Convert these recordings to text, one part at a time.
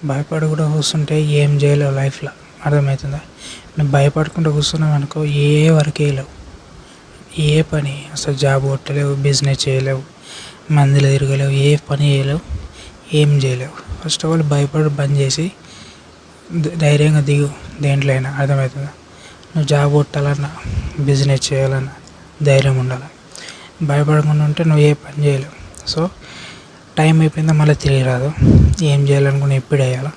భయపడి కూడా కూర్చుంటే ఏం చేయలేవు లైఫ్లో. అర్థమవుతుందా? నువ్వు భయపడకుండా కూర్చున్నావు అనుకో, ఏ వర్క్ చేయలేవు, ఏ పని అసలు జాబ్ కొట్టలేవు, బిజినెస్ చేయలేవు, మందిలో తిరగలేవు, ఏ పని చేయలేవు, ఏం చేయలేవు. ఫస్ట్ ఆఫ్ ఆల్ భయపడి బంద్ చేసి ధైర్యంగా దిగు దేంట్లో అయినా. అర్థమవుతుందా? నువ్వు జాబ్ కొట్టాలన్నా, బిజినెస్ చేయాలన్నా ధైర్యం ఉండాలి. భయపడకుండా ఉంటే నువ్వు ఏ పని చేయలేవు. సో టైం అయిపోయిందో మళ్ళీ తిరిగి రాదు. ఏం చేయాలనుకుని ఎప్పుడు వేయాలా,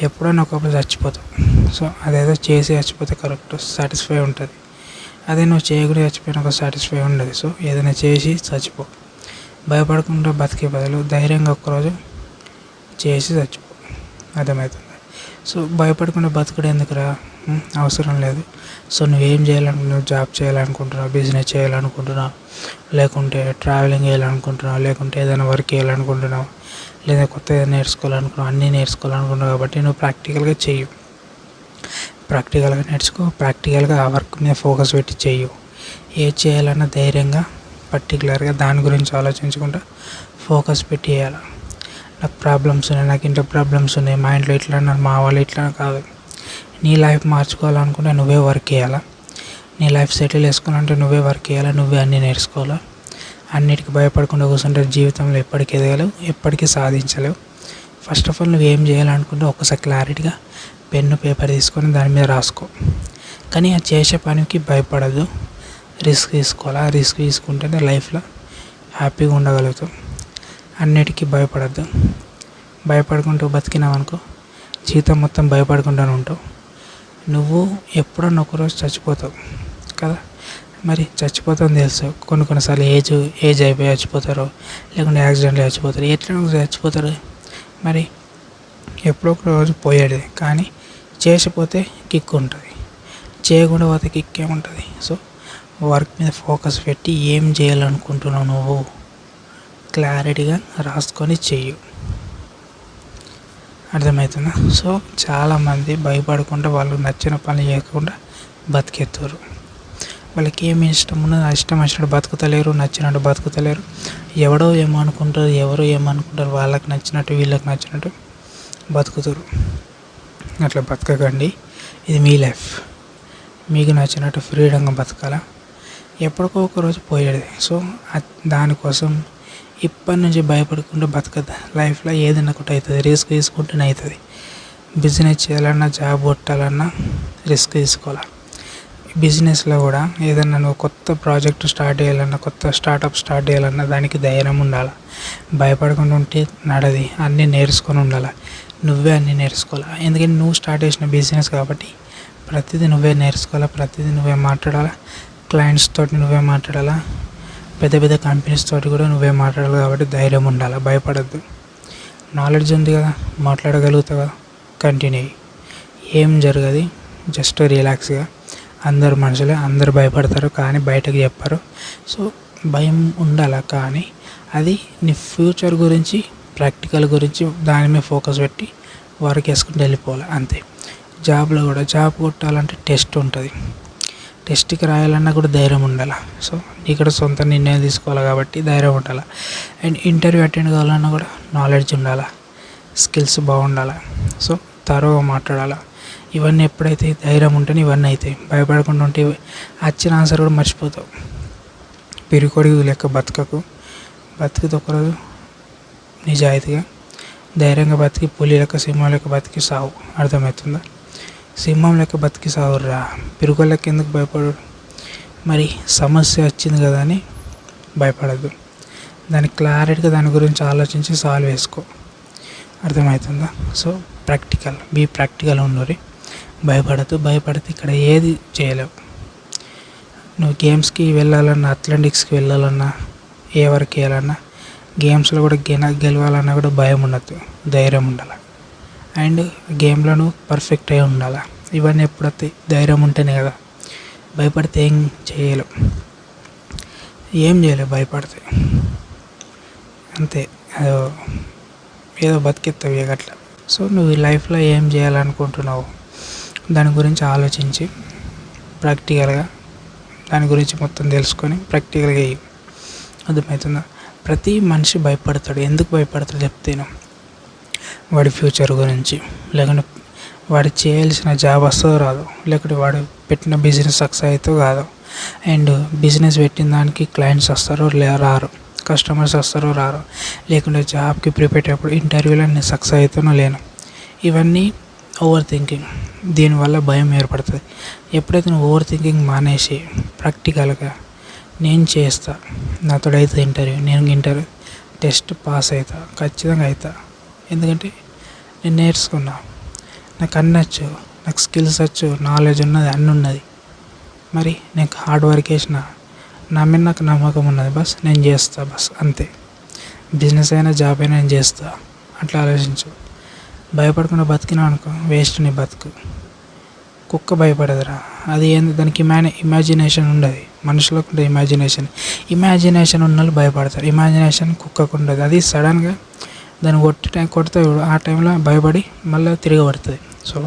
ఎప్పుడైనా ఒకప్పుడు చచ్చిపోతావు. సో అదేదో చేసి చచ్చిపోతే కరెక్ట్, సాటిస్ఫై ఉంటుంది. అదే నువ్వు చేయకుండా చచ్చిపోయినా ఒక సాటిస్ఫై ఉండదు. సో ఏదైనా చేసి చచ్చిపో. భయపడకుండా బతికే బదులు ధైర్యంగా ఒక్కరోజు చేసి చచ్చిపో. అర్థమవుతుంది? సో భయపడకుండా బతుకుడు ఎందుకురా, అవసరం లేదు. సో నువ్వేం చేయాలనుకుంటున్నావు? జాబ్ చేయాలనుకుంటున్నావు, బిజినెస్ చేయాలనుకుంటున్నావు, లేకుంటే ట్రావెలింగ్ చేయాలనుకుంటున్నావు, లేకుంటే ఏదైనా వర్క్ చేయాలనుకుంటున్నావు, లేదా కొత్త ఏదైనా నేర్చుకోవాలనుకున్నావు, అన్నీ నేర్చుకోవాలనుకుంటున్నావు. కాబట్టి నువ్వు ప్రాక్టికల్గా చెయ్యి, ప్రాక్టికల్గా నేర్చుకో, ప్రాక్టికల్గా ఆ వర్క్ మీద ఫోకస్ పెట్టి చెయ్యు. ఏది చేయాలన్నా ధైర్యంగా పర్టికులర్గా దాని గురించి ఆలోచించకుండా ఫోకస్ పెట్టి చేయాలి. నాకు ప్రాబ్లమ్స్ ఉన్నాయి, నాకు ఇంట్లో ప్రాబ్లమ్స్ ఉన్నాయి, మా ఇంట్లో ఇట్లా అన్నారు, మా వాళ్ళు ఇట్లా కాదు. నీ లైఫ్ మార్చుకోవాలనుకుంటే నువ్వే వర్క్ చేయాలా. నీ లైఫ్ సెటిల్ చేసుకోవాలంటే నువ్వే వర్క్ చేయాలా, నువ్వే అన్నీ నేర్చుకోవాలా. అన్నిటికీ భయపడకుండా కూర్చుంటే జీవితంలో ఎప్పటికీ ఎదగలేవు, ఎప్పటికీ సాధించలేవు. ఫస్ట్ ఆఫ్ ఆల్ నువ్వు ఏం చేయాలనుకుంటే ఒకసారి క్లారిటీగా పెన్ను పేపర్ తీసుకొని దాని మీద రాసుకో. కానీ ఆ చేసే పనికి భయపడద్దు, రిస్క్ తీసుకోవాలి. ఆ రిస్క్ తీసుకుంటేనే లైఫ్లో హ్యాపీగా ఉండగలుగుతావు. అన్నిటికీ భయపడద్దు. భయపడుకుంటూ బతికినావు అనుకో, జీవితం మొత్తం భయపడుకుంటూనే ఉంటావు. నువ్వు ఎప్పుడన్నా ఒకరోజు చచ్చిపోతావు కదా. మరి చచ్చిపోతావు తెలుసు. కొన్నిసార్లు ఏజ్ అయిపోయి చచ్చిపోతారు, లేకుంటే యాక్సిడెంట్లో చచ్చిపోతారు, ఎట్లా చచ్చిపోతారు. మరి ఎప్పుడో ఒక రోజు పోయేది. కానీ చేసిపోతే కిక్ ఉంటుంది, చేయకుండా పోతే కిక్ ఏముంటుంది. సో వర్క్ మీద ఫోకస్ పెట్టి ఏం చేయాలనుకుంటున్నావు నువ్వు క్లారిటీగా రాసుకొని చెయ్యు. అర్థమవుతుందా? సో చాలామంది భయపడకుండా వాళ్ళు నచ్చిన పని చేయకుండా బతికెత్తారు. వాళ్ళకి ఏమి ఇష్టం ఉన్నదో ఇష్టం వచ్చినట్టు బతుకుతలేరు, నచ్చినట్టు బతుకుతలేరు. ఎవడో ఏమనుకుంటారు, ఎవరో ఏమనుకుంటారు, వాళ్ళకి నచ్చినట్టు వీళ్ళకి నచ్చినట్టు బతుకుతారు. అట్లా బతకకండి. ఇది మీ లైఫ్, మీకు నచ్చినట్టు ఫ్రీడంగా బతకాల. ఎప్పటికో ఒకరోజు పోయేది. సో దానికోసం ఇప్పటి నుంచి భయపడకుండా బతకద్దు. లైఫ్లో ఏదైనా ఒకటి అవుతుంది, రిస్క్ తీసుకుంటేనే అవుతుంది. బిజినెస్ చేయాలన్నా, జాబ్ కొట్టాలన్నా రిస్క్ తీసుకోవాలి. బిజినెస్లో కూడా ఏదన్నా నువ్వు కొత్త ప్రాజెక్ట్ స్టార్ట్ చేయాలన్నా, కొత్త స్టార్టప్ స్టార్ట్ చేయాలన్నా దానికి ధైర్యం ఉండాలి. భయపడకుండా ఉంటే నడది. అన్నీ నేర్చుకొని ఉండాలి. నువ్వే అన్నీ నేర్చుకోవాలి. ఎందుకంటే నువ్వు స్టార్ట్ చేసిన బిజినెస్ కాబట్టి ప్రతిదీ నువ్వే నేర్చుకోవాలి, ప్రతిదీ నువ్వే మాట్లాడాలి. క్లయింట్స్ తోటి నువ్వే మాట్లాడాలా, పెద్ద పెద్ద కంపెనీస్ తోటి కూడా నువ్వే మాట్లాడాలి. కాబట్టి ధైర్యం ఉండాలి, భయపడద్దు. నాలెడ్జ్ ఉంది కదా, మాట్లాడగలుగుతావు కదా, కంటిన్యూ. ఏం జరగదు, జస్ట్ రిలాక్స్గా. అందరు మనుషులే, అందరు భయపడతారు కానీ బయటకు చెప్పరు. సో భయం ఉండాలి, కానీ అది నీ ఫ్యూచర్ గురించి, ప్రాక్టికల్ గురించి దాని మీద ఫోకస్ పెట్టి వర్క్ వేసుకుంటూ వెళ్ళిపోవాలి అంతే. జాబ్లో కూడా జాబ్ కొట్టాలంటే టెస్ట్ ఉంటుంది, టెస్ట్కి రాయాలన్నా కూడా ధైర్యం ఉండాలి. సో ఇక్కడ సొంత నిర్ణయం తీసుకోవాలి కాబట్టి ధైర్యం ఉండాలి. అండ్ ఇంటర్వ్యూ అటెండ్ కావాలన్నా కూడా నాలెడ్జ్ ఉండాలి, స్కిల్స్ బాగుండాలి. సో తరోగా మాట్లాడాలి. ఇవన్నీ ఎప్పుడైతే ధైర్యం ఉంటేనే ఇవన్నీ అవుతాయి. భయపడకుండా ఉంటే వచ్చిన ఆన్సర్ కూడా మర్చిపోతావు. పిరికొడి లెక్క బతకకు. బతికితే ఒకరోజు నిజాయితీగా ధైర్యంగా బతికి పులి లెక్క, సింహం లెక్క బతికి సావు. అర్థమవుతుందా? సింహం లెక్క బతికి సావురా, పిరుగు లెక్క ఎందుకు భయపడు? మరి సమస్య వచ్చింది కదా అని భయపడద్దు. దాని క్లారిటీగా దాని గురించి ఆలోచించి సాల్వ్ చేసుకో. అర్థమవుతుందా? సో బీ ప్రాక్టికల్ ఉండరు. భయపడద్దు. భయపడితే ఇక్కడ ఏది చేయలేవు. నువ్వు గేమ్స్కి వెళ్ళాలన్నా, అథ్లెటిక్స్కి వెళ్ళాలన్నా, ఏ వర్క్ చేయాలన్నా, గేమ్స్లో కూడా గెలవాలన్నా కూడా భయం ఉండద్దు, ధైర్యం ఉండాలి. అండ్ గేమ్లో నువ్వు పర్ఫెక్ట్ అయి ఉండాలి. ఇవన్నీ ఎప్పుడైతే ధైర్యం ఉంటేనే కదా. భయపడితే ఏం చేయలేవు, ఏం చేయలేవు భయపడితే. అంతే, ఏదో బతికెత్తావు ఇక అట్లా. సో నువ్వు ఈ లైఫ్లో ఏం చేయాలనుకుంటున్నావు దాని గురించి ఆలోచించి ప్రాక్టికల్గా దాని గురించి మొత్తం తెలుసుకొని ప్రాక్టికల్గా వేయి. అర్థమవుతుందా? ప్రతి మనిషి భయపడతాడు. ఎందుకు భయపడతాడు చెప్తాను. వాడి ఫ్యూచర్ గురించి, లేకుంటే వాడు చేయాల్సిన జాబ్ వస్తుందో రాదో, లేకుంటే వాడు పెట్టిన బిజినెస్ సక్సెస్ అవుతుందో కాదో, అండ్ బిజినెస్ పెట్టిన దానికి క్లయింట్స్ వస్తారో రారు, కస్టమర్స్ వస్తారో రారు, లేకుంటే జాబ్కి ప్రిపేర్ అయ్యేటప్పుడు ఇంటర్వ్యూలో నేను సక్సెస్ అవుతానో లేను. ఇవన్నీ ఓవర్ థింకింగ్. దీనివల్ల భయం ఏర్పడుతుంది. ఎప్పుడైతే నువ్వు ఓవర్ థింకింగ్ మానేసి ప్రాక్టికల్గా నేను చేస్తా, నాతో అయితే నేను ఇంటర్వ్యూ టెస్ట్ పాస్ అవుతా, ఖచ్చితంగా అవుతా. ఎందుకంటే నేను నేర్చుకున్నా, నాకు అన్నీ వచ్చు, నాకు స్కిల్స్ వచ్చు, నాలెడ్జ్ ఉన్నది, అన్నీ ఉన్నది. మరి నేను హార్డ్ వర్క్ చేసిన, నా మీద నాకు నమ్మకం ఉన్నది, బస్ నేను చేస్తా, బస్ అంతే. బిజినెస్ అయినా జాబ్ అయినా నేను చేస్తా. అట్లా ఆలోచించు. భయపడకుండా బతికినా అనుకో, వేస్ట్ నీ బతుకు. కుక్క భయపడదురా, అది ఏంది, దానికి ఇమాజినేషన్ ఉండదు. మనుషులకు ఉండే ఇమాజినేషన్ ఉన్న వాళ్ళు భయపడతారు. ఇమాజినేషన్ కుక్కకు ఉండదు. అది సడన్గా దాన్ని కొడితే ఆ టైంలో భయపడి మళ్ళీ తిరగబడుతుంది. సో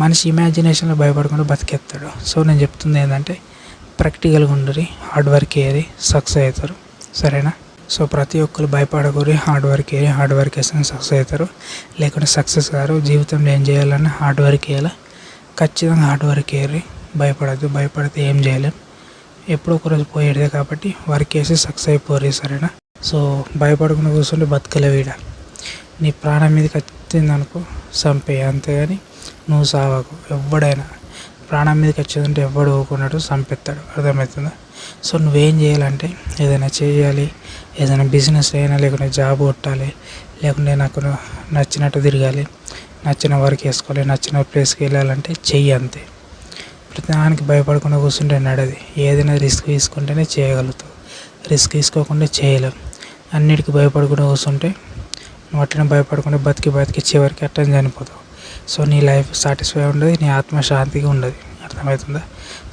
మనిషి ఇమాజినేషన్లో భయపడకుండా బతికేస్తాడు. సో నేను చెప్తుంది ఏంటంటే ప్రాక్టికల్గా ఉండరు, హార్డ్ వర్క్ చేయరు, సక్సెస్ అవుతారు. సరేనా? సో ప్రతి ఒక్కరు భయపడకూరి, హార్డ్ వర్క్ వేస్తే సక్సెస్ అవుతారు, లేకుంటే సక్సెస్ గారు. జీవితంలో ఏం చేయాలన్నా హార్డ్ వర్క్ చేయాలి. ఖచ్చితంగా హార్డ్ వర్క్ చేయరు, భయపడద్దు. భయపడితే ఏం చేయలేం, ఎప్పుడో ఒకరోజు పోయేదే. కాబట్టి వర్క్ చేసి సక్సెస్ అయిపోరు. సరేనా? సో భయపడకుండా కూర్చుంటే బతకలేవు. ఈడ నీ ప్రాణం మీదకి వచ్చిందనుకో చంపేయి, అంతేగాని నువ్వు సావకు. ఎవడైనా ప్రాణం మీదకి వచ్చేదంటే ఎవడు ఊకున్నాడు, చంపేస్తాడు. అర్థమవుతుందా? సో నువ్వేం చేయాలంటే ఏదైనా చేయాలి, ఏదైనా బిజినెస్ అయినా, లేకుంటే జాబ్ కొట్టాలి, లేకుంటే నాకు నచ్చినట్టు తిరగాలి, నచ్చిన వర్క్ వేసుకోవాలి, నచ్చిన ప్లేస్కి వెళ్ళాలంటే చెయ్యి, అంతే. ప్రతిదానికి భయపడకుండా కూర్చుంటే నడది. ఏదైనా రిస్క్ తీసుకుంటేనే చేయగలుగుతావు, రిస్క్ తీసుకోకుండా చేయలేవు. అన్నిటికీ భయపడకుండా కూర్చుంటే నువ్వు అట్లనే భయపడకుండా బతికి చివరికి అట్టని చనిపోతావు. సో నీ లైఫ్ సాటిస్ఫై ఉండదు, నీ ఆత్మ శాంతిగా ఉండదు. అర్థమవుతుందా?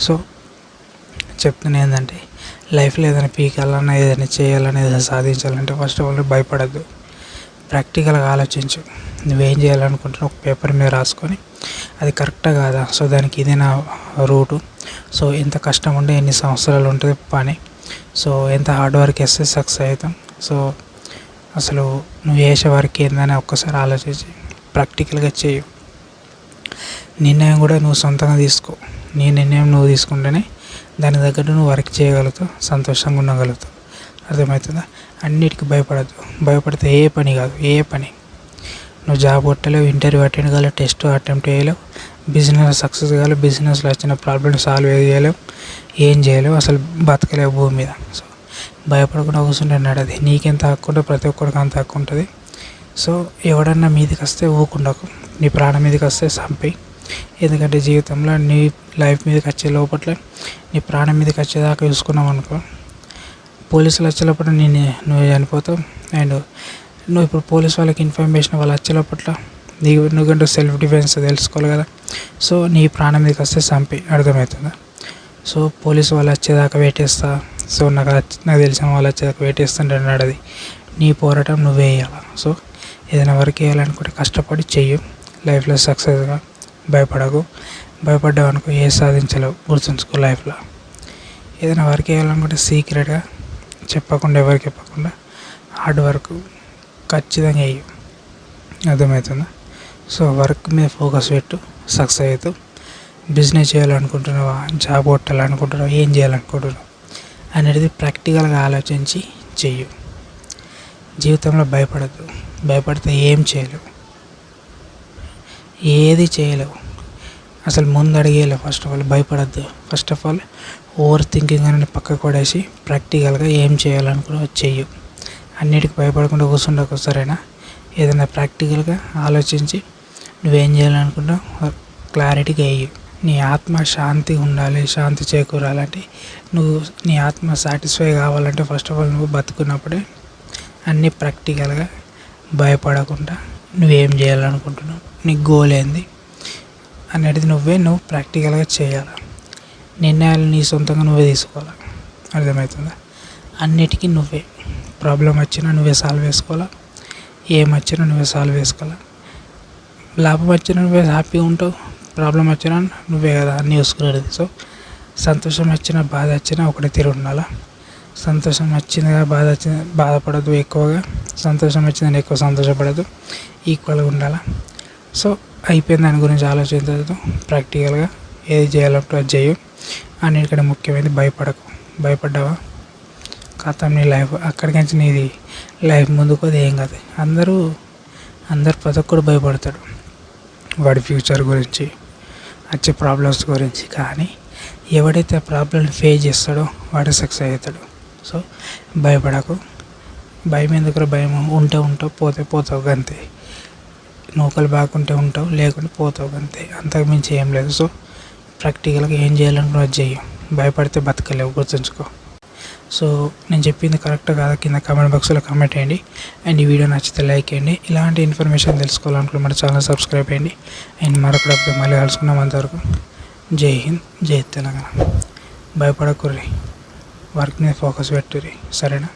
సో చెప్తున్నా ఏంటంటే లైఫ్లో ఏదైనా పీకాలన్నా, ఏదైనా చేయాలన్నా, ఏదైనా సాధించాలంటే ఫస్ట్ ఆఫ్ ఆల్ భయపడద్దు. ప్రాక్టికల్గా ఆలోచించు. నువ్వేం చేయాలనుకుంటున్నావు ఒక పేపర్ మీద రాసుకొని అది కరెక్టా కాదా, సో దానికి ఇదే నా రూటు, సో ఎంత కష్టం ఉంటే ఎన్ని సంవత్సరాలు ఉంటుంది పని, సో ఎంత హార్డ్ వర్క్ వేస్తే సక్సెస్ అవుతాం. సో అసలు నువ్వు చేసే వర్క్ ఏందని ఒక్కసారి ఆలోచించి ప్రాక్టికల్గా చేయు. నిర్ణయం కూడా నువ్వు సొంతంగా తీసుకో. నీ నిర్ణయం నువ్వు తీసుకుంటేనే దానికి తగ్గట్టు నువ్వు వర్క్ చేయగలుగుతావు, సంతోషంగా ఉండగలుగుతావు. అర్థమవుతుందా? అన్నిటికీ భయపడద్దు. భయపడితే ఏ పని కాదు, ఏ పని నువ్వు జాబ్ కొట్టలేవు, ఇంటర్వ్యూ అటెండ్ కాలేవు, టెస్ట్ అటెంప్ట్ చేయలేవు, బిజినెస్ సక్సెస్ కాలేవు, బిజినెస్లో వచ్చిన ప్రాబ్లమ్ సాల్వ్ చేయలేవు, ఏం చేయలేవు, అసలు బతకలేవు భూమి మీద. సో భయపడకుండా కూర్చుంటే నడది. నీకెంత హక్కు ఉంటే ప్రతి ఒక్కరికి అంత హక్కు ఉంటుంది. సో ఎవడన్నా మీదకి వస్తే ఊకుండకు, నీ ప్రాణం మీదకి వస్తే చంపేయి. ఎందుకంటే జీవితంలో నీ లైఫ్ మీదకి వచ్చే లోపల నీ ప్రాణం మీదకి వచ్చేదాకా చూసుకున్నావు అనుకో, పోలీసులు వచ్చేటప్పుడు నువ్వు చనిపోతావు. అండ్ నువ్వు ఇప్పుడు పోలీస్ వాళ్ళకి ఇన్ఫర్మేషన్ వాళ్ళు వచ్చేటప్పట్ల నువ్వుకంటూ సెల్ఫ్ డిఫెన్స్ తెలుసుకోవాలి కదా. సో నీ ప్రాణం మీదకి వస్తే చంపేయి. అర్థమవుతుందా? సో పోలీసు వాళ్ళు వచ్చేదాకా వెయిట్ చేస్తా, సో నాకు తెలిసిన వాళ్ళు వచ్చేదాకా వెయిట్ చేస్తుంటే నడది. నీ పోరాటం నువ్వే చేయాలి. సో ఏదైనా వర్క్ చేయాలనుకుంటే కష్టపడి చెయ్యి, లైఫ్లో సక్సెస్గా. భయపడకు. భయపడ్డావు అనుకో ఏ సాధించలేవు, గుర్తుంచుకో. లైఫ్లో ఏదైనా వర్క్ చేయాలనుకుంటే సీక్రెట్గా చెప్పకుండా, ఎవరికి చెప్పకుండా హార్డ్ వర్క్ ఖచ్చితంగా వేయు. అర్థమవుతుందా? సో వర్క్ మీద ఫోకస్ పెట్టు, సక్సెస్ అవుతావు. బిజినెస్ చేయాలనుకుంటున్నావా, జాబ్ కొట్టాలనుకుంటున్నావా, ఏం చేయాలనుకుంటున్నావు అనేది ప్రాక్టికల్గా ఆలోచించి చెయ్యు. జీవితంలో భయపడద్దు. భయపడితే ఏం చేయలేవు, ఏది చేయలేవు, అసలు ముందు అడిగేయలేవు. ఫస్ట్ ఆఫ్ ఆల్ భయపడద్దు. First of all over thinking అనేది పక్కకు పడేసి ప్రాక్టికల్గా ఏం చేయాలనుకున్నావు చెయ్యు. అన్నిటికీ భయపడకుండా కూర్చుండకు. సరేనా? ఏదైనా ప్రాక్టికల్గా ఆలోచించి నువ్వేం చేయాలనుకుంటావు క్లారిటీగా వేయు. నీ ఆత్మ శాంతి ఉండాలి, శాంతి చేకూరాలంటే నువ్వు నీ ఆత్మ సాటిస్ఫై కావాలంటే ఫస్ట్ ఆఫ్ ఆల్ నువ్వు బతుకున్నప్పుడే అన్నీ ప్రాక్టికల్గా భయపడకుండా నువ్వేం చేయాలనుకుంటున్నావు, నీ గోల్ ఏంది అనేది నువ్వు ప్రాక్టికల్గా చేయాలి. నిర్ణయాలు నీ సొంతంగా నువ్వే తీసుకోవాలి. అర్థమవుతుందా? అన్నిటికీ నువ్వే. ప్రాబ్లం వచ్చినా నువ్వే సాల్వ్ చేసుకోవాలా, ఏం వచ్చినా నువ్వే సాల్వ్ చేసుకోవాలా. లాభం వచ్చినా నువ్వే హ్యాపీగా ఉంటావు, ప్రాబ్లం వచ్చినా నువ్వే కదా అన్నీ చూసుకునేది. సో సంతోషం వచ్చినా బాధ వచ్చినా ఒకటే తీరు ఉండాలా. సంతోషం వచ్చిందిగా బాధ వచ్చింది బాధపడద్దు ఎక్కువగా, సంతోషం వచ్చిందని ఎక్కువ సంతోషపడద్దు. ఈక్వల్గా ఉండాలి. సో అయిపోయింది, దాని గురించి ఆలోచించదు. ప్రాక్టికల్గా ఏది చేయాలంటే అది చేయు. అన్నిటికంటే ముఖ్యమైనది భయపడకు. భయపడ్డావా ఖతం, నీ లైఫ్ అక్కడికి నీది లైఫ్ ముందుకు అది ఏం కాదు. అందరూ ప్రతి ఒక్కడు భయపడతాడు వాడి ఫ్యూచర్ గురించి, వచ్చే ప్రాబ్లమ్స్ గురించి. కానీ ఎవడైతే ఆ ప్రాబ్లమ్ని ఫేస్ చేస్తాడో వాడు సక్సెస్ అవుతాడు. సో భయపడకు. భయం ఎందుకు? భయం ఉంటే ఉంటావు, పోతే పోతావు అంతే. నూకలు బాగుంటే ఉంటావు, లేకుంటే పోతావు అంతే. అంతకు మించి ఏం లేదు. సో ప్రాక్టికల్గా ఏం చేయాలనుకున్నా అది చెయ్యి. భయపడితే బతకలేవు, గుర్తుంచుకో. సో నేను చెప్పింది కరెక్ట్ కాదా కింద కామెంట్ బాక్స్లో కామెంట్ చేయండి. అండ్ ఈ వీడియో నచ్చితే లైక్ చేయండి. ఇలాంటి ఇన్ఫర్మేషన్ తెలుసుకోవాలనుకుంటే మన ఛానల్ సబ్స్క్రైబ్ చేయండి. అండ్ మరొకటి మళ్ళీ కలుసుకున్నాం. అంతవరకు జై హింద్, జై తెలంగాణ. భయపడకుర్రి, వర్క్ మీద ఫోకస్ పెట్టుర్రి, సరేనా?